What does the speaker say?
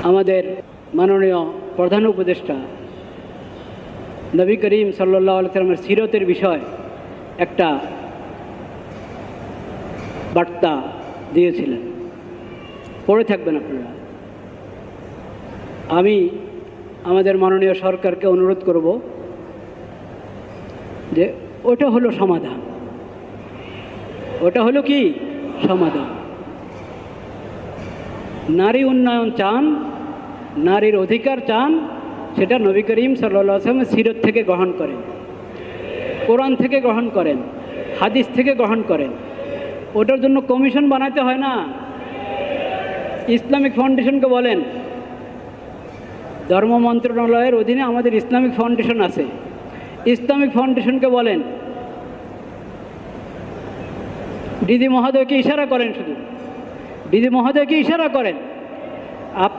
আমাদের মাননীয় প্রধান উপদেষ্টা নবী করিম সাল্লাল্লাহু আলাইহি ওয়াসাল্লামের সিরতের বিষয় একটা বার্তা দিয়েছিলেন, পড়ে থাকবেন আপনারা। আমি আমাদের মাননীয় সরকারকে অনুরোধ করব যে ওটা হলো সমাধান, ওটা হলো কি সমাধান। নারী উন্নয়ন চান, নারীর অধিকার চান, সেটা নবী করিম সাল্লাল্লাহু আলাইহি ওয়াসাল্লামের সিরত থেকে গ্রহণ করেন, কোরআন থেকে গ্রহণ করেন, হাদিস থেকে গ্রহণ করেন। ওটার জন্য কমিশন বানাতে হয় না। ইসলামিক ফাউন্ডেশনকে বলেন, ধর্ম মন্ত্রণালয়ের অধীনে আমাদের ইসলামিক ফাউন্ডেশন আছে, ইসলামিক ফাউন্ডেশনকে বলেন, দিদি মহোদয়কে ইশারা করেন, শুধু দিদি মহোদয়কে ইশারা করেন। আপনি